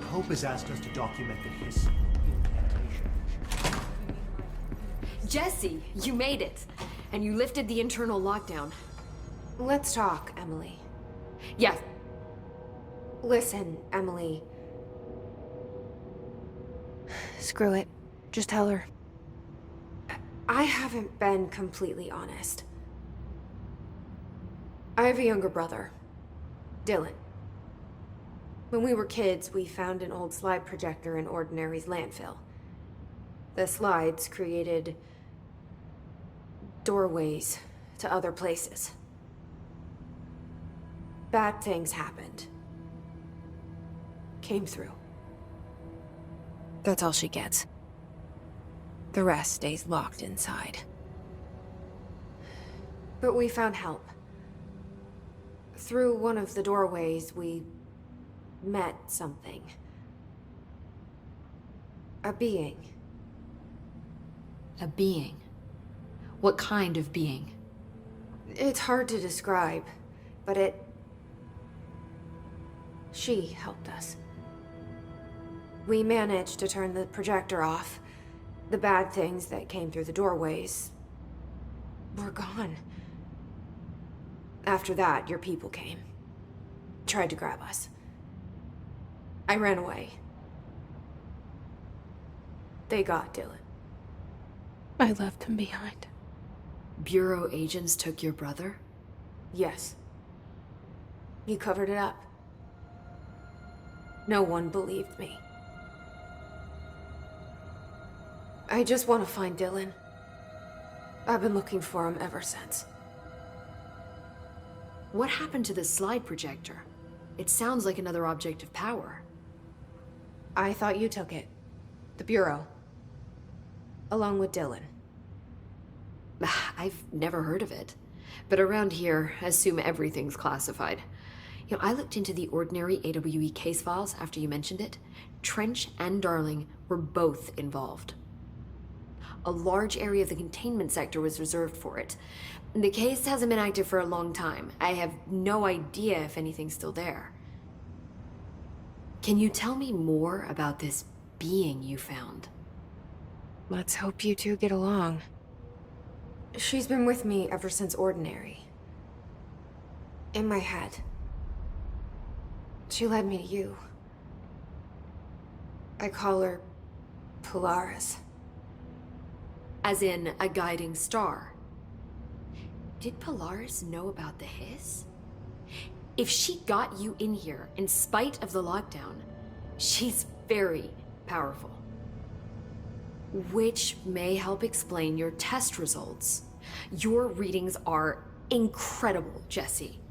Hope has asked us to document the Hiss incantation. Jesse, you made it! And you lifted the internal lockdown. Let's talk, Emily. Yeah. Listen, Emily. Screw it. Just tell her. I haven't been completely honest. I have a younger brother, Dylan. When we were kids, we found an old slide projector in Ordinary's landfill. The slides created doorways to other places. Bad things happened. Came through. That's all she gets. The rest stays locked inside. But we found help. Through one of the doorways, we met something. A being. A being? What kind of being? It's hard to describe, but she helped us. We managed to turn the projector off. The bad things that came through the doorways were gone. After that, your people came. Tried to grab us. I ran away. They got Dylan. I left him behind. Bureau agents took your brother? Yes. You covered it up. No one believed me. I just want to find Dylan. I've been looking for him ever since. What happened to the slide projector? It sounds like another object of power. I thought you took it. The Bureau. Along with Dylan. I've never heard of it. But around here, assume everything's classified. You know, I looked into the Ordinary AWE case files after you mentioned it. Trench and Darling were both involved. A large area of the containment sector was reserved for it. The case hasn't been active for a long time. I have no idea if anything's still there. Can you tell me more about this being you found? Let's hope you two get along. She's been with me ever since Ordinary. In my head. She led me to you. I call her Polaris. As in a guiding star. Did Polaris know about the Hiss? If she got you in here in spite of the lockdown, she's very powerful. Which may help explain your test results. Your readings are incredible, Jesse.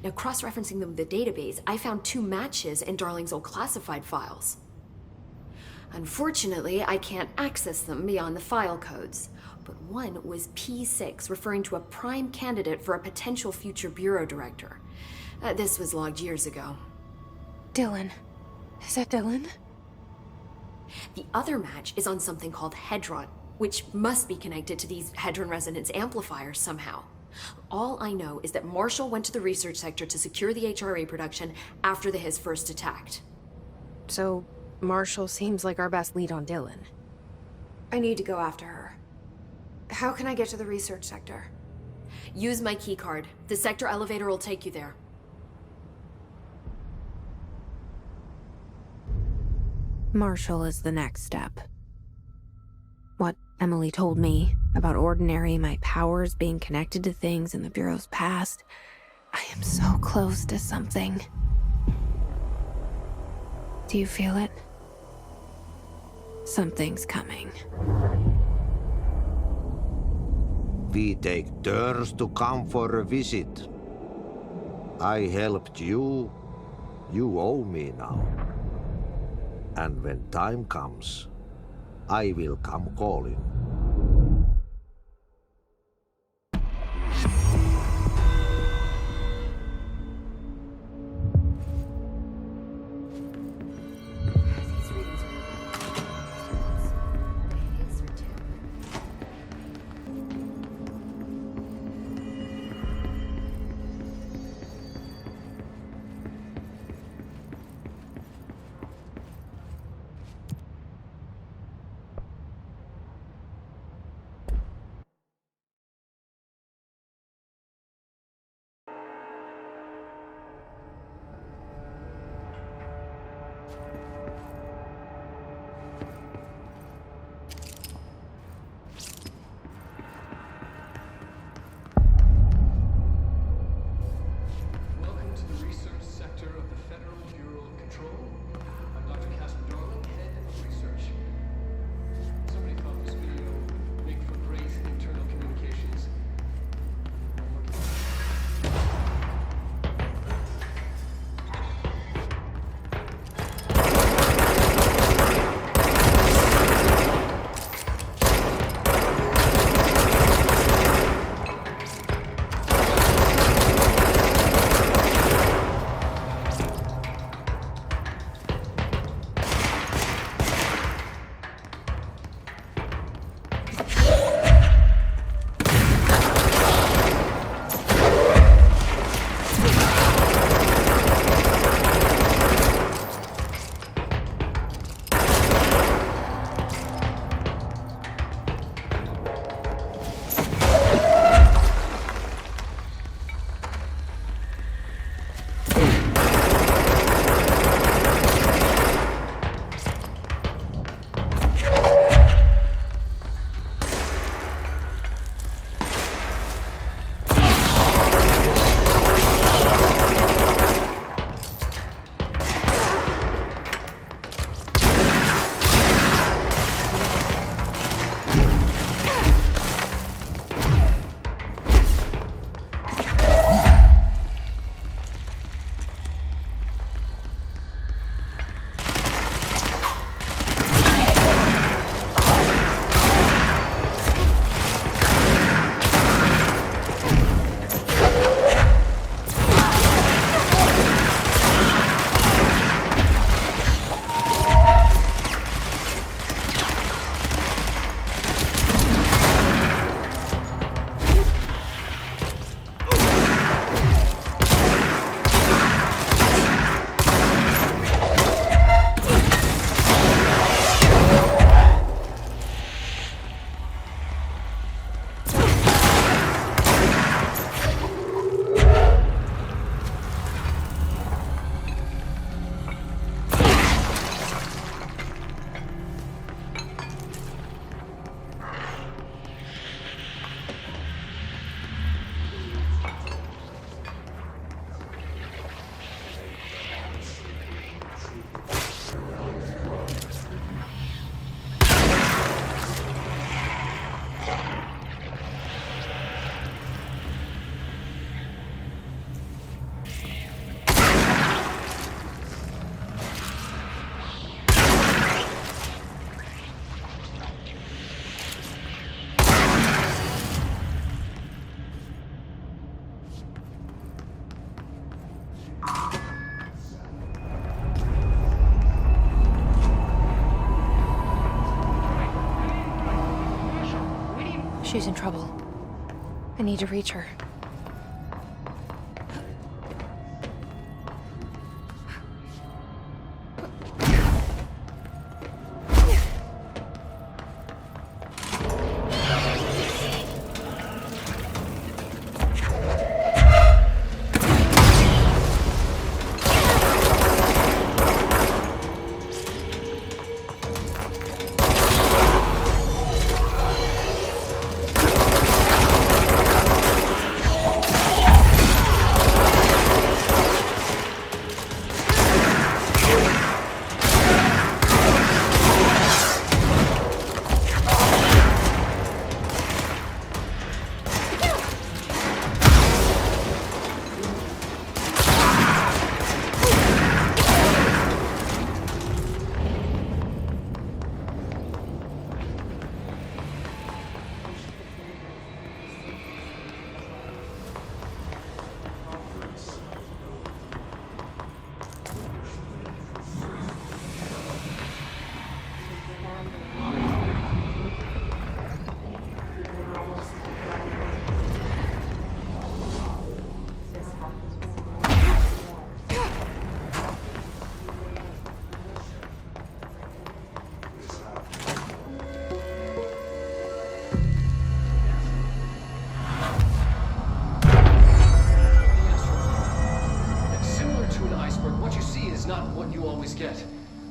Now, cross-referencing them with the database, I found 2 matches in Darling's old classified files. Unfortunately, I can't access them beyond the file codes, but one was P6, referring to a prime candidate for a potential future bureau director. This was logged years ago. Dylan. Is that Dylan? The other match is on something called Hedron, which must be connected to these Hedron resonance amplifiers somehow. All I know is that Marshall went to the research sector to secure the HRA production after the Hiss first attacked. So, Marshall seems like our best lead on Dylan. I need to go after her. How can I get to the research sector? Use my keycard. The sector elevator will take you there. Marshall is the next step. What Emily told me about Ordinary, my powers being connected to things in the Bureau's past, I am so close to something. Do you feel it? Something's coming. We take turns to come for a visit. I helped you. You owe me now. And when time comes, I will come calling. She's in trouble. I need to reach her.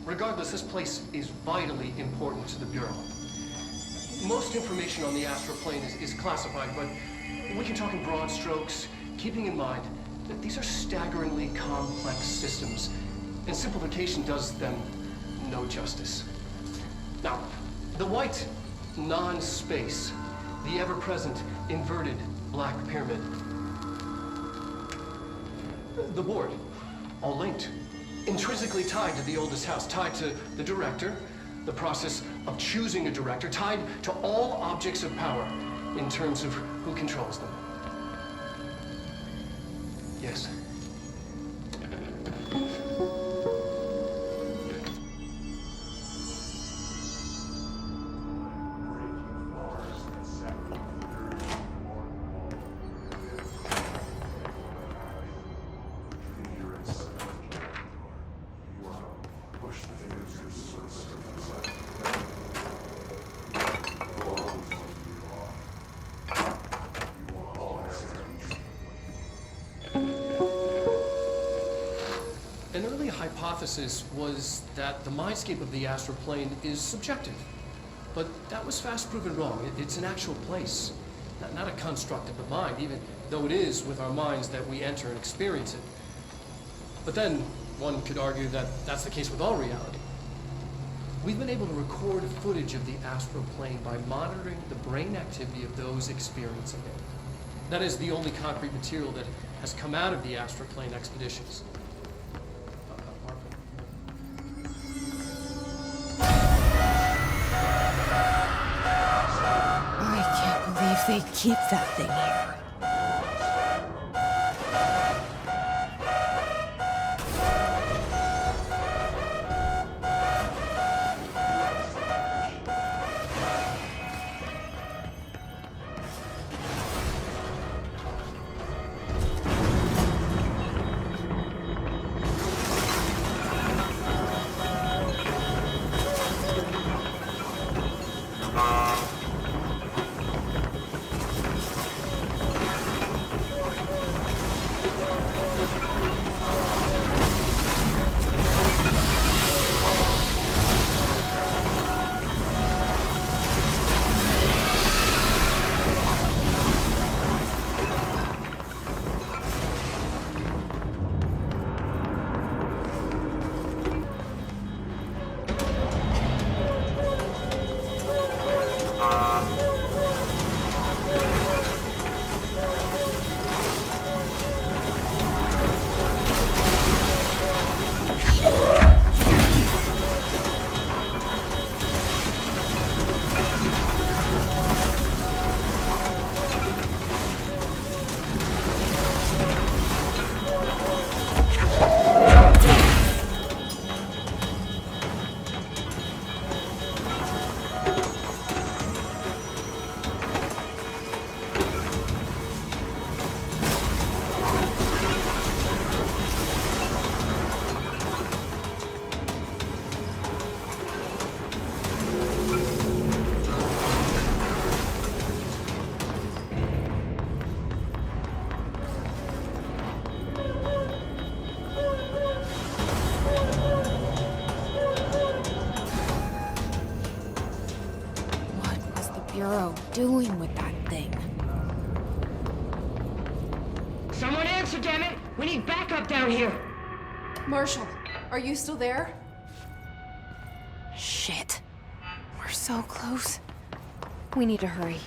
Regardless, this place is vitally important to the Bureau. Most information on the astral plane is classified, but we can talk in broad strokes, keeping in mind that these are staggeringly complex systems, and simplification does them no justice. Now, the white non-space, the ever-present inverted black pyramid, the board, all linked. Intrinsically tied to the oldest house, tied to the director, the process of choosing a director, tied to all objects of power in terms of who controls them. Yes. An early hypothesis was that the mindscape of the astral plane is subjective. But that was fast proven wrong. It's an actual place, not a construct of the mind, even though it is with our minds that we enter and experience it. But then one could argue that that's the case with all reality. We've been able to record footage of the astral plane by monitoring the brain activity of those experiencing it. That is the only concrete material that has come out of the astral plane expeditions. They keep that thing here. Bureau doing with that thing? Someone answer, damn it! We need backup down here! Marshall, are you still there? Shit. We're so close. We need to hurry.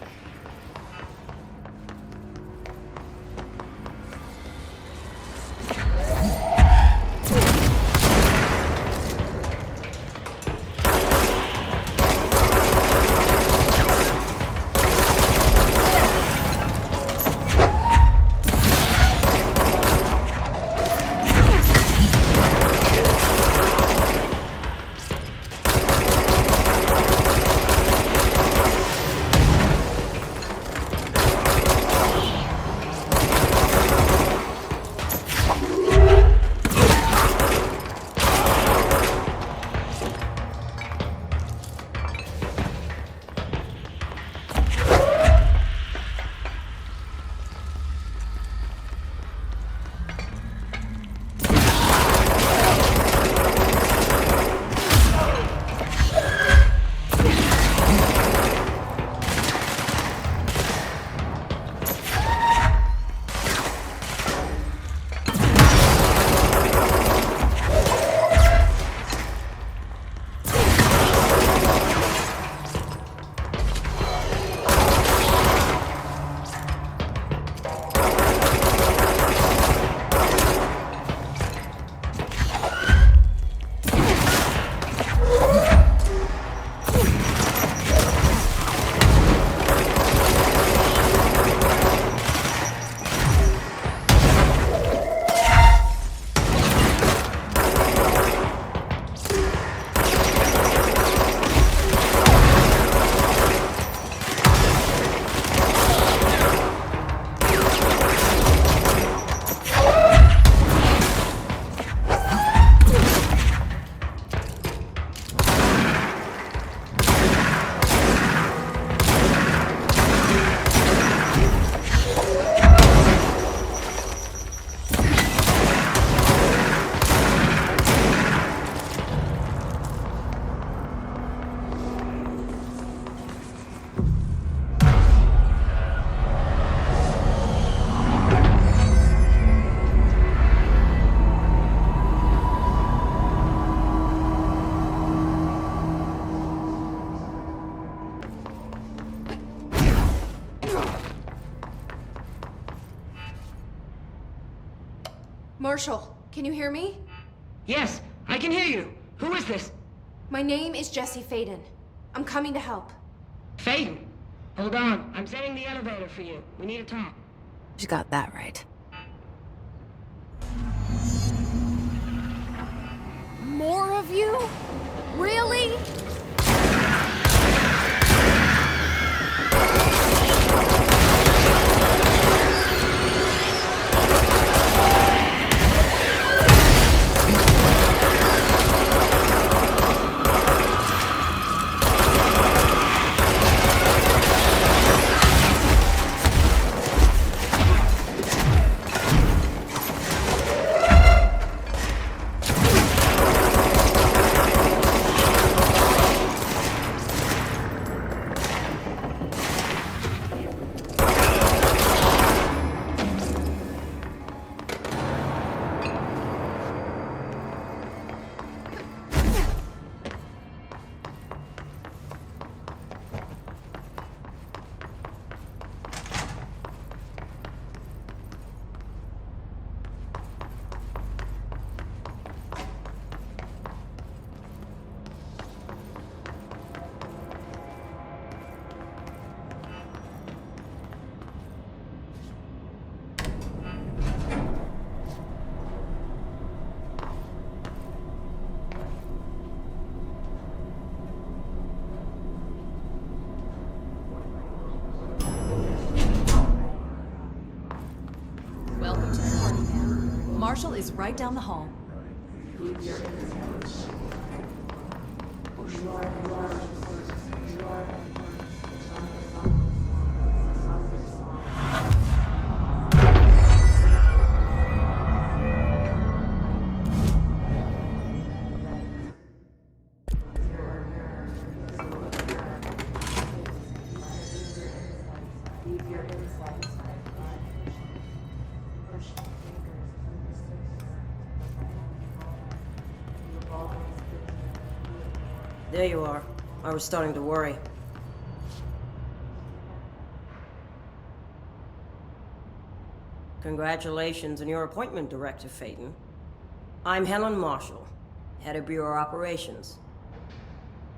Marshall, can you hear me? Yes, I can hear you. Who is this? My name is Jesse Faden. I'm coming to help. Faden. Hold on. I'm setting the elevator for you. We need to talk. She's got that right. More of you? Really? Welcome to the party, ma'am. Marshall is right down the hall. There you are. I was starting to worry. Congratulations on your appointment, Director Phaeton. I'm Helen Marshall, head of Bureau Operations.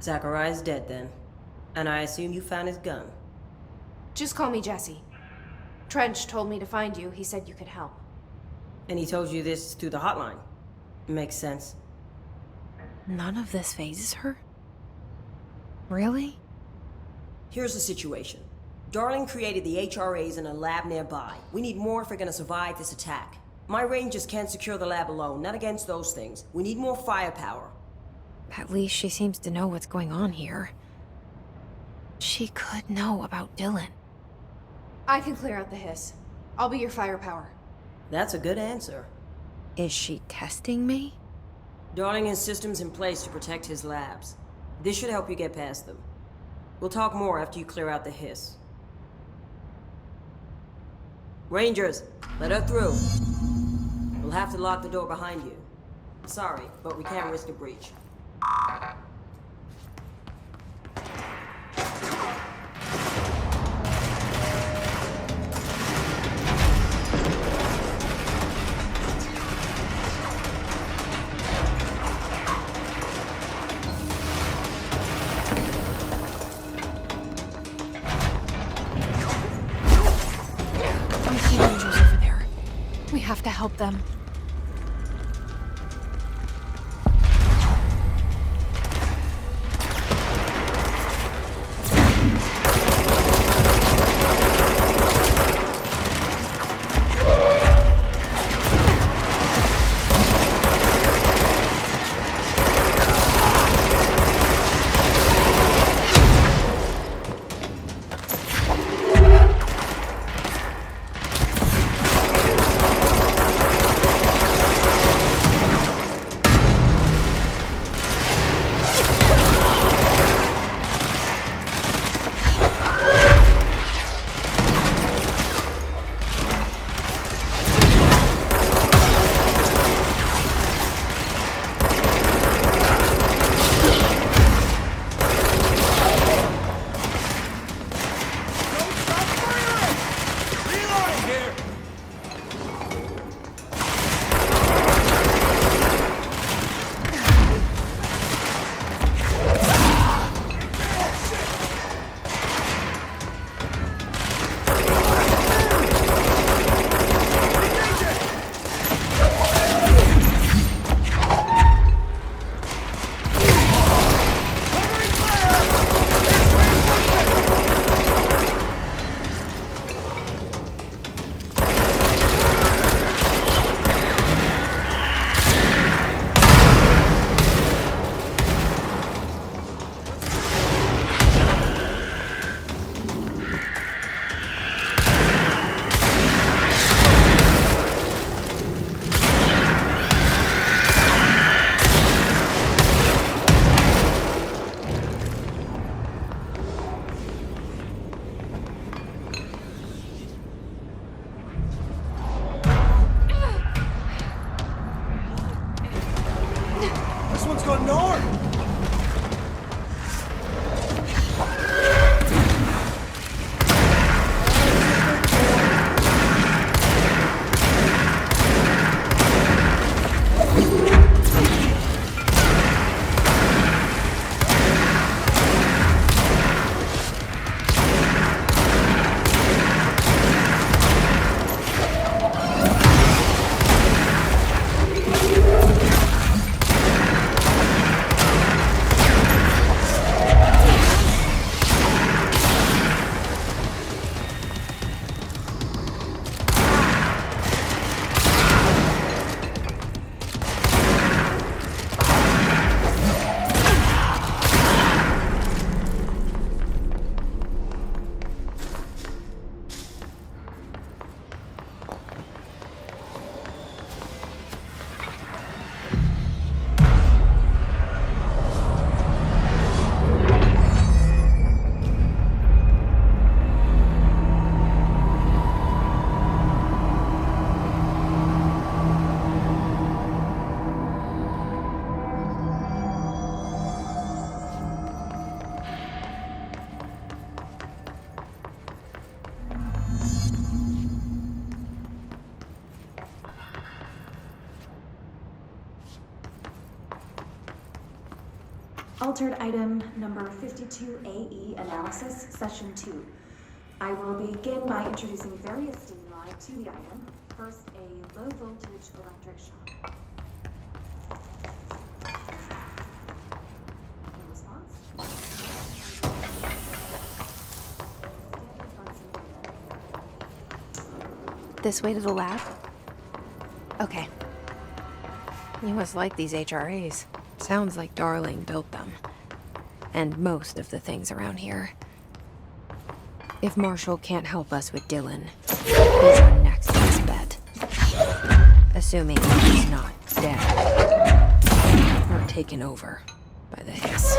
Zachariah's dead then, and I assume you found his gun. Just call me Jesse. Trench told me to find you. He said you could help. And he told you this through the hotline. Makes sense. None of this phases her? Really? Here's the situation. Darling created the HRAs in a lab nearby. We need more if we're gonna survive this attack. My Rangers can't secure the lab alone, not against those things. We need more firepower. At least she seems to know what's going on here. She could know about Dylan. I can clear out the hiss. I'll be your firepower. That's a good answer. Is she testing me? Darling has systems in place to protect his labs. This should help you get past them. We'll talk more after you clear out the hiss. Rangers, let her through. We'll have to lock the door behind you. Sorry, but we can't risk a breach. I see Rangers over there. We have to help them. Altered item number 52AE analysis, session 2. I will begin by introducing various stimuli to the item. First, a low voltage electric shock. In response, This way to the lab? Okay. You must like these HRAs. Sounds like Darling built them. And most of the things around here. If Marshall can't help us with Dylan, he's our next best bet. Assuming he's not dead. Or taken over by the Hiss.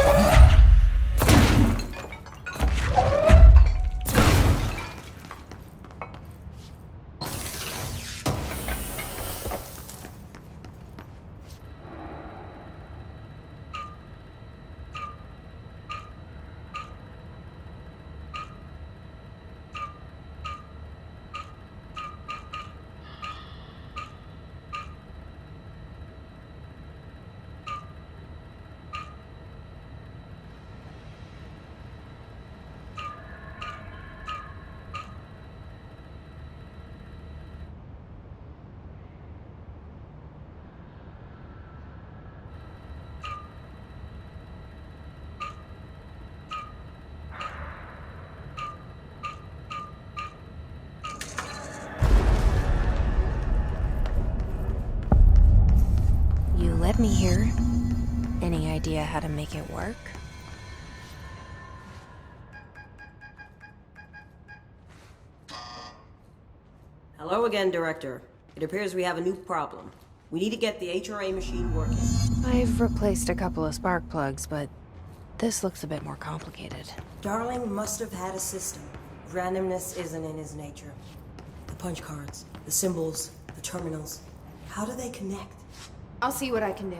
Let me hear. Any idea how to make it work? Hello again, Director. It appears we have a new problem. We need to get the HRA machine working. I've replaced a couple of spark plugs, but this looks a bit more complicated. Darling must have had a system. Randomness isn't in his nature. The punch cards, the symbols, the terminals. How do they connect? I'll see what I can do.